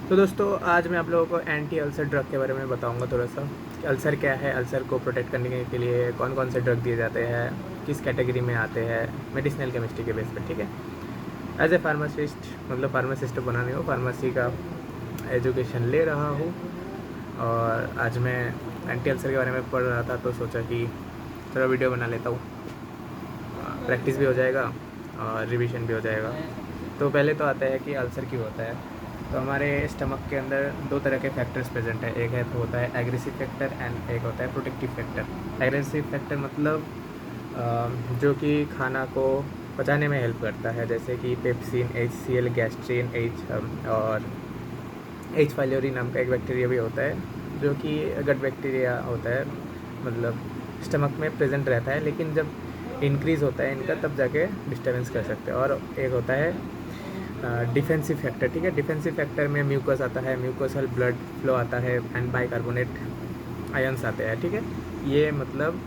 तो दोस्तों आज मैं आप लोगों को एंटी अल्सर ड्रग के बारे में बताऊंगा थोड़ा सा कि अल्सर क्या है, अल्सर को प्रोटेक्ट करने के लिए कौन कौन से ड्रग दिए जाते हैं, किस कैटेगरी में आते हैं मेडिसिनल केमिस्ट्री के बेस पर। ठीक है, एज ए फार्मासिस्ट मतलब फार्मासिस्ट बना नहीं हूँ, फार्मेसी का एजुकेशन ले रहा हूँ। और आज मैं एंटी अल्सर के बारे में पढ़ रहा था तो सोचा कि थोड़ा वीडियो बना लेता हूँ, प्रैक्टिस भी हो जाएगा और रिवीजन भी हो जाएगा। तो पहले तो आता है कि अल्सर क्यों होता है। तो हमारे स्टमक के अंदर दो तरह के फैक्टर्स प्रेजेंट है, एक है तो होता है एग्रेसिव फैक्टर एंड एक होता है प्रोटेक्टिव फैक्टर। एग्रेसिव फैक्टर मतलब जो कि खाना को पचाने में हेल्प करता है, जैसे कि पेप्सिन, HCl, गैस्ट्रिन, और H फाइलोरी नाम का एक बैक्टीरिया भी होता है जो कि गट बैक्टीरिया होता है, मतलब स्टमक में प्रेजेंट रहता है, लेकिन जब इंक्रीज़ होता है इनका तब जाके डिस्टर्बेंस कर सकते हैं। और एक होता है डिफेंसिव फैक्टर। ठीक है, डिफेंसिव फैक्टर में म्यूकस आता है, म्यूकोसल ब्लड फ्लो आता है एंड बाइकार्बोनेट आयंस आते हैं। ठीक है, ये मतलब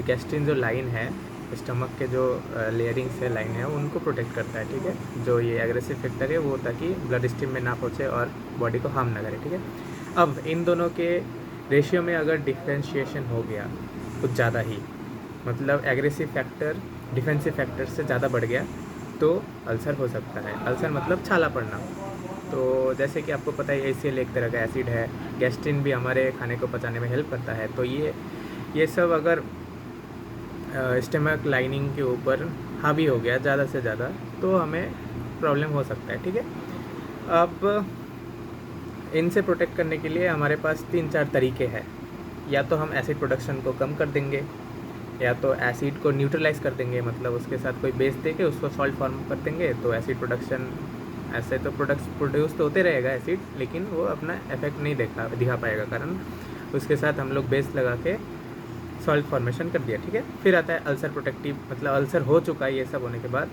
गैस्ट्रिन जो लाइन है, स्टमक के जो लेयरिंग से लाइन है उनको प्रोटेक्ट करता है। ठीक है, जो ये एग्रेसिव फैक्टर है वो ताकि ब्लड स्ट्रीम में ना पहुँचे और बॉडी को हार्म ना करे। ठीक है, अब इन दोनों के रेशियो में अगर डिफ्रेंशिएशन हो गया कुछ ज़्यादा ही, मतलब एग्रेसिव फैक्टर डिफेंसिव फैक्टर से ज़्यादा बढ़ गया तो अल्सर हो सकता है। अल्सर मतलब छाला पड़ना। तो जैसे कि आपको पता है HCl एक तरह का एसिड है, गैस्ट्रिन भी हमारे खाने को पचाने में हेल्प करता है। तो ये सब अगर स्टमक लाइनिंग के ऊपर हावी हो गया ज़्यादा से ज़्यादा तो हमें प्रॉब्लम हो सकता है। ठीक है, अब इनसे प्रोटेक्ट करने के लिए हमारे पास 3-4 तरीके हैं। या तो हम एसिड प्रोडक्शन को कम कर देंगे, या तो एसिड को न्यूट्रलाइज़ कर देंगे, मतलब उसके साथ कोई बेस दे के उसको सॉल्ट फॉर्म कर देंगे। तो एसिड प्रोडक्शन ऐसे तो प्रोड्यूस तो होते रहेगा एसिड, लेकिन वो अपना इफेक्ट नहीं दिखा पाएगा, कारण उसके साथ हम लोग बेस लगा के सॉल्ट फॉर्मेशन कर दिया। ठीक है, फिर आता है अल्सर प्रोटेक्टिव, मतलब अल्सर हो चुका है ये सब होने के बाद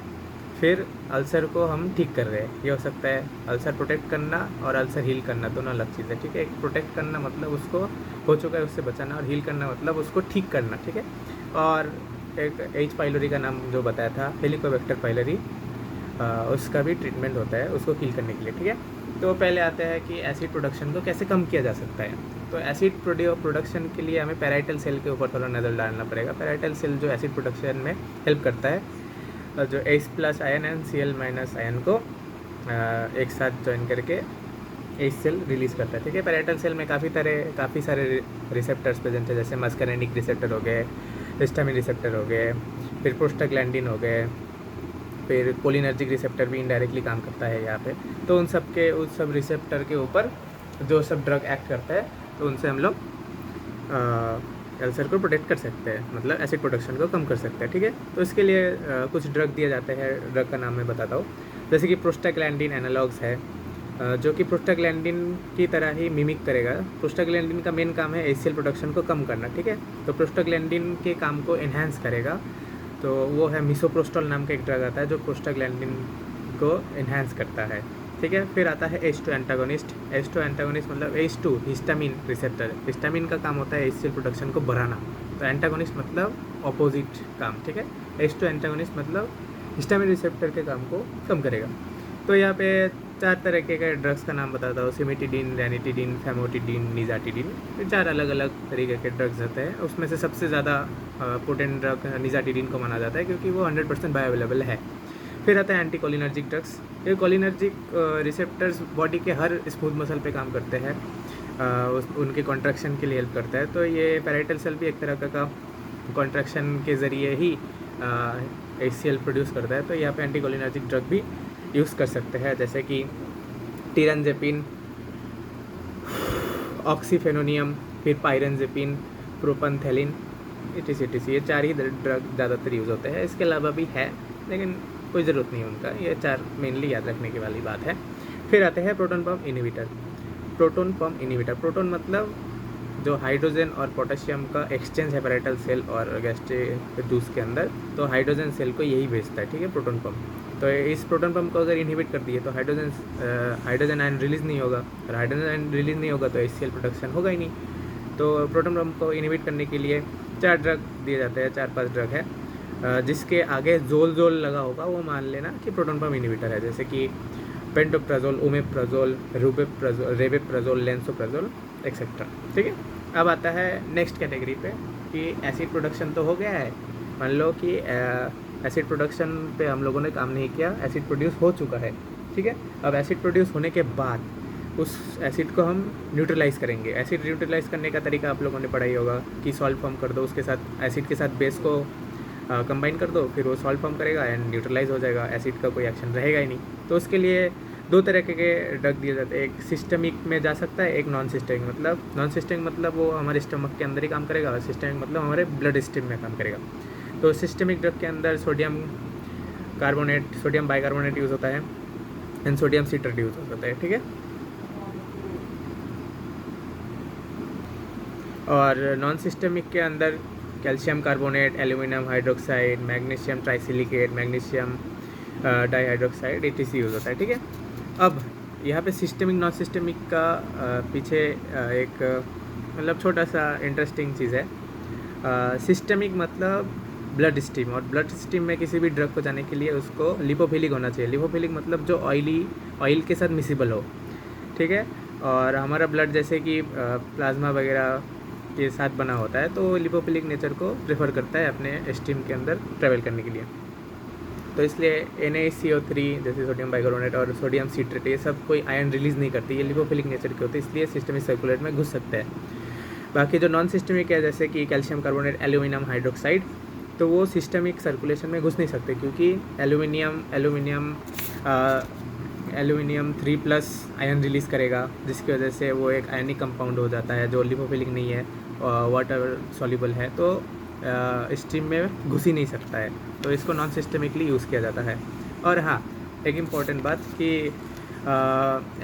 फिर अल्सर को हम ठीक कर रहे हैं। ये हो सकता है अल्सर प्रोटेक्ट करना और अल्सर हील करना दोनों अलग चीज़ है। ठीक है, एक प्रोटेक्ट करना मतलब उसको हो चुका है उससे बचाना, और हील करना मतलब उसको ठीक करना। ठीक है, और एक H पाइलोरी का नाम जो बताया था, हेलिकोबैक्टर पाइलोरी, उसका भी ट्रीटमेंट होता है उसको हील करने के लिए। ठीक है, तो पहले आता है कि एसिड प्रोडक्शन को कैसे कम किया जा सकता है। तो एसिड प्रोडक्शन के लिए हमें पैराइटल सेल के ऊपर थोड़ा नज़र डालना पड़ेगा। पैराइटल सेल जो एसिड प्रोडक्शन में हेल्प करता है, जो H+ ion and Cl- ion को एक साथ ज्वाइन करके H सेल रिलीज़ करता है। ठीक है, पैराइटल सेल में काफ़ी सारे रिसेप्टर्स प्रेजेंट है, जैसे मस्करेनिक रिसेप्टर हो गए, हिस्टामिन रिसेप्टर हो गए, फिर प्रोस्टाग्लैंडिन हो गए, फिर कोलिनर्जिक रिसेप्टर भी इनडायरेक्टली काम करता है यहाँ पे। तो उन सब रिसेप्टर के ऊपर जो सब ड्रग एक्ट करता है तो उनसे हम लोग अल्सर को प्रोटेक्ट कर सकते हैं, मतलब एसिड प्रोडक्शन को कम कर सकते हैं। ठीक है, तो इसके लिए कुछ ड्रग दिए जाते हैं। ड्रग का नाम मैं बताता हूँ, जैसे कि प्रोस्टाग्लैंडिन एनालॉग्स है, जो कि प्रोस्टाग्लैंडिन की तरह ही मिमिक करेगा। प्रोस्टाग्लैंडिन का मेन काम है HCl प्रोडक्शन को कम करना। ठीक है, तो प्रोस्टाग्लैंडिन के काम को एनहांस करेगा, तो वो है मिसोप्रोस्टॉल नाम का एक ड्रग आता है जो प्रोस्टाग्लैंडिन को एनहांस करता है। ठीक है, फिर आता है H2 एंटागोनिस्ट। H2 एंटागोनिस्ट मतलब H2 हिस्टामिन रिसेप्टर, हिस्टामिन का काम होता है HCl प्रोडक्शन को बढ़ाना, तो एंटागोनिस्ट मतलब ऑपोजिट काम। ठीक है, H2 एंटागोनिस्ट मतलब हिस्टामिन रिसेप्टर के काम को कम करेगा। तो यहाँ पे 4 तरह के ड्रग्स का नाम बताता हूँ, सिमेटिडिन, रैनिटिडिन, फैमोटिडिन, निजाटिडिन। ये 4 अलग अलग तरीके के ड्रग्स होते हैं। उसमें से सबसे ज़्यादा पोटेंट ड्रग निजाटिडिन को माना जाता है क्योंकि वो 100% बायोअवेलेबल है। फिर आता है एंटीकोलिनर्जिक ड्रग्स। ये कोलिनर्जिक रिसेप्टर्स बॉडी के हर स्मूथ मसल पे काम करते हैं, उनके कॉन्ट्रैक्शन के लिए हेल्प करता है। तो ये पैराइटल सेल भी एक तरह का कॉन्ट्रैक्शन के ज़रिए ही HCl प्रोड्यूस करता है। तो यहाँ पे एंटीकोलिनर्जिक ड्रग भी यूज़ कर सकते हैं, जैसे कि टिरनजेपिन, ऑक्सीफेनोनियम, फिर पायरेनजेपिन, प्रोपनथेलिन, etc। ये 4 ही ड्रग ज़्यादातर यूज़ होते हैं। इसके अलावा भी है लेकिन कोई ज़रूरत नहीं उनका, ये 4 मेनली याद रखने की वाली बात है। फिर आते हैं proton pump inhibitor. Proton pump inhibitor, proton मतलब जो हाइड्रोजन और पोटेशियम का एक्सचेंज है पैराइटल सेल और गैस्ट्रिक जूस के अंदर, तो हाइड्रोजन सेल को यही भेजता है। ठीक है, प्रोटॉन पम्प। तो इस प्रोटॉन पम्प को अगर इनहिबिट कर दिए तो हाइड्रोजन आयन रिलीज़ नहीं होगा, और हाइड्रोजन आयन रिलीज़ नहीं होगा तो HCl प्रोडक्शन होगा ही नहीं। तो प्रोटॉन पम्प को इनहिबिट करने के लिए 4 ड्रग दिए जाते हैं, 4-5 ड्रग है। जिसके आगे जोल लगा होगा वो मान लेना कि प्रोटॉन पम्प इनहिबिटर है, जैसे कि पेंटोप्राजोल, ओमेप्राजोल, रेवेप्राजोल, लेंसोप्राजोल एक्सेट्रा। ठीक है, अब आता है नेक्स्ट कैटेगरी पे कि एसिड प्रोडक्शन तो हो गया है। मान लो कि एसिड प्रोडक्शन पे हम लोगों ने काम नहीं किया, एसिड प्रोड्यूस हो चुका है। ठीक है, अब एसिड प्रोड्यूस होने के बाद उस एसिड को हम न्यूट्रलाइज़ करेंगे। एसिड न्यूट्रलाइज़ करने का तरीका आप लोगों ने पढ़ा ही होगा कि सॉल्ट फॉर्म कर दो, उसके साथ एसिड के साथ बेस को कंबाइन कर दो, फिर वो सॉल्ट फॉर्म करेगा एंड न्यूट्रलाइज हो जाएगा, एसिड का कोई एक्शन रहेगा ही नहीं। तो उसके लिए दो तरह के ड्रग दिए जाते हैं, एक सिस्टमिक में जा सकता है, एक नॉन सिस्टमिक मतलब वो हमारे स्टमक के अंदर ही काम करेगा, और सिस्टमिक मतलब हमारे ब्लड स्ट्रीम में काम करेगा। तो सिस्टमिक ड्रग के अंदर सोडियम बाइकार्बोनेट यूज़ होता है एंड सोडियम सिट्रेट यूज़ होता है। ठीक है, और नॉन सिस्टमिक के अंदर calcium carbonate, aluminium hydroxide, magnesium trisilicate, magnesium dihydroxide etc use होता है। ठीक है, अब यहाँ पे सिस्टमिक नॉन सिस्टमिक का पीछे एक मतलब छोटा सा इंटरेस्टिंग चीज़ है। सिस्टमिक मतलब ब्लड स्ट्रीम, और ब्लड स्ट्रीम में किसी भी ड्रग को जाने के लिए उसको लिपोफिलिक होना चाहिए। लिपोफिलिक मतलब जो ऑयल के साथ मिसिबल हो। ठीक है, और हमारा ब्लड जैसे कि प्लाज्मा वगैरह के साथ बना होता है, तो लिपोफिलिक नेचर को प्रेफर करता है अपने स्ट्रीम के अंदर ट्रैवल करने के लिए। तो इसलिए NaCO3 जैसे सोडियम बाइकार्बोनेट और सोडियम सिट्रेट ये सब कोई आयन रिलीज़ नहीं करती, ये लिपोफिलिक नेचर के होते हैं, इसलिए सिस्टमिक सर्कुलेट में घुस सकते हैं। बाकी जो नॉन सिस्टमिक है जैसे कि कैल्शियम कार्बोनेट, एल्यूमिनियम हाइड्रोक्साइड, तो वो सिस्टमिक सर्कुलेशन में घुस नहीं सकते, क्योंकि एल्यूमिनियम 3+ आयन रिलीज़ करेगा, जिसकी वजह से वो एक आयनिक कंपाउंड हो जाता है जो लिपोफिलिक नहीं है, वाटर सॉल्युबल है, तो स्ट्रीम में घुस ही नहीं सकता है। तो इसको नॉन सिस्टमिकली यूज़ किया जाता है। और हाँ, एक इम्पॉर्टेंट बात कि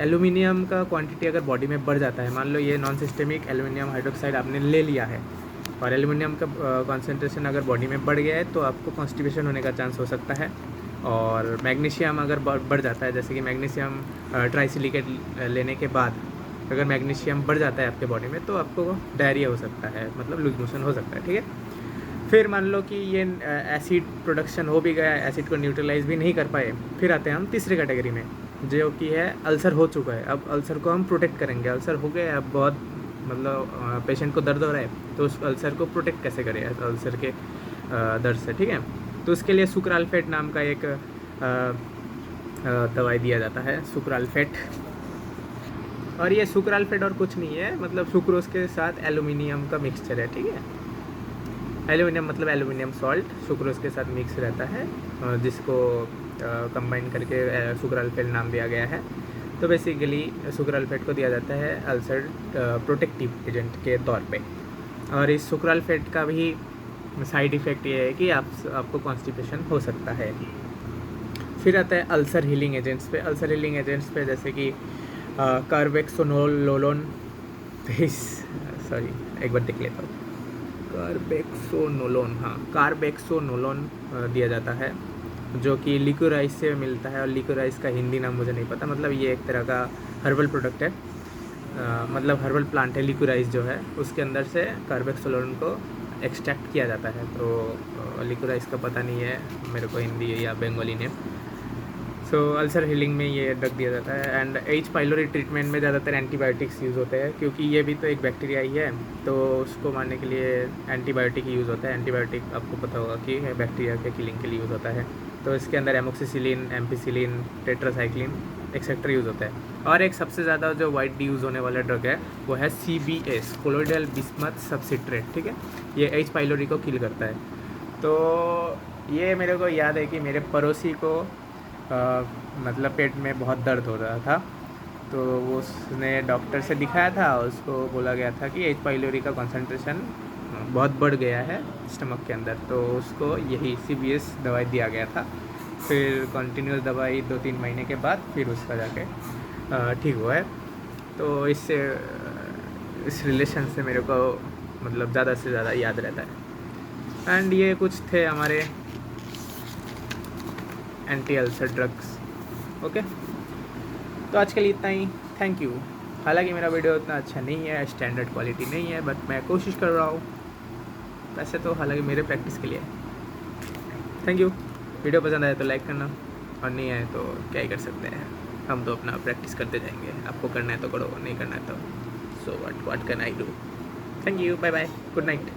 एल्यूमिनियम का क्वांटिटी अगर बॉडी में बढ़ जाता है, मान लो ये नॉन सिस्टमिक एल्यूमिनियम हाइड्रोक्साइड आपने ले लिया है और एल्यूमिनियम का कॉन्सेंट्रेशन अगर बॉडी में बढ़ गया है, तो आपको कॉन्स्टिपेशन होने का चांस हो सकता है। और मैग्नीशियम अगर बढ़ जाता है, जैसे कि मैग्नीशियम ट्राइसिलिकेट लेने के बाद अगर मैग्नीशियम बढ़ जाता है आपके बॉडी में, तो आपको डायरिया हो सकता है, मतलब लूज मोशन हो सकता है। ठीक है, फिर मान लो कि ये एसिड प्रोडक्शन हो भी गया, एसिड को न्यूट्रलाइज भी नहीं कर पाए, फिर आते हैं हम तीसरे कैटेगरी में, जो कि है अल्सर हो चुका है। अब अल्सर को हम प्रोटेक्ट करेंगे। अल्सर हो गया, अब बहुत मतलब पेशेंट को दर्द हो रहा है, तो उस अल्सर को प्रोटेक्ट कैसे करें अल्सर के दर्द से। ठीक है, तो उसके लिए सुक्राल्फेट नाम का एक दवाई दिया जाता है, सुक्राल्फेट। और ये सुक्राल्फेट और कुछ नहीं है, मतलब सुक्रोज के साथ एल्यूमिनियम का मिक्सचर है। ठीक है, एल्यूमिनियम मतलब एल्यूमिनियम सॉल्ट सुक्रोज के साथ मिक्स रहता है, जिसको कंबाइन करके सुक्राल्फेट नाम दिया गया है। तो बेसिकली सुक्राल्फेट को दिया जाता है अल्सर प्रोटेक्टिव एजेंट के तौर पे। और इस सुक्राल्फेट का भी साइड इफ़ेक्ट ये है कि आपको कॉन्स्टिपेशन हो सकता है। फिर आता है अल्सर हीलिंग एजेंट्स पे। अल्सर हीलिंग एजेंट्स पे जैसे कि कार्बेक्सोनोलोन, सॉरी एक बार देख लेता हूँ, कार्बेक्सोनोलोन दिया जाता है, जो कि लिक्योराइस से मिलता है। और लिक्योराइस का हिंदी नाम मुझे नहीं पता, मतलब ये एक तरह का हर्बल प्रोडक्ट है, मतलब हर्बल प्लांट है लिक्योराइस जो है, उसके अंदर से कार्बेक्सोनोलोन को एक्सट्रैक्ट किया जाता है। तो लिक्योराइस का पता नहीं है मेरे को हिंदी या बंगाली नेम। सो अल्सर हीलिंग में ये ड्रग दिया जाता है। And H. पाइलोरी ट्रीटमेंट में ज़्यादातर एंटीबायोटिक्स यूज़ होते हैं, क्योंकि ये भी तो एक बैक्टीरिया ही है, तो उसको मारने के लिए एंटीबायोटिक यूज़ होता है। एंटीबायोटिक आपको पता होगा कि बैक्टीरिया के किलिंग के लिए यूज़ होता है। तो इसके अंदर amoxicillin, ampicillin, tetracycline etcetera use होता है। और एक सबसे ज़्यादा जो वाइडली यूज़ होने वाला ड्रग है वो है CBS, कोलोइडल बिस्मथ सब्सिट्रेट। ठीक है, ये H. पाइलोरी को किल करता है। तो ये मेरे को याद है कि मेरे पड़ोसी को मतलब पेट में बहुत दर्द हो रहा था, तो उसने डॉक्टर से दिखाया था, उसको बोला गया था कि H. पाइलोरी का कंसंट्रेशन बहुत बढ़ गया है स्टमक के अंदर, तो उसको यही CBS दवाई दिया गया था। फिर कंटिन्यूस दवाई 2-3 महीने के बाद फिर उसका जाके ठीक हुआ है। तो इससे इस रिलेशन से मेरे को मतलब ज़्यादा से ज़्यादा याद रहता है। एंड ये कुछ थे हमारे एंटी अल्सर ड्रग्स। ओके, तो आज के लिए इतना ही। Thank you. हालांकि मेरा वीडियो उतना अच्छा नहीं है, स्टैंडर्ड क्वालिटी नहीं है, बट मैं कोशिश कर रहा हूँ वैसे तो, हालांकि मेरे प्रैक्टिस के लिए। Thank you. वीडियो पसंद आए तो लाइक करना, और नहीं आए तो क्या ही कर सकते हैं। हम तो अपना प्रैक्टिस करते जाएंगे, आपको करना है तो करो, नहीं करना है तो so what can I do. Thank you, bye bye, good night.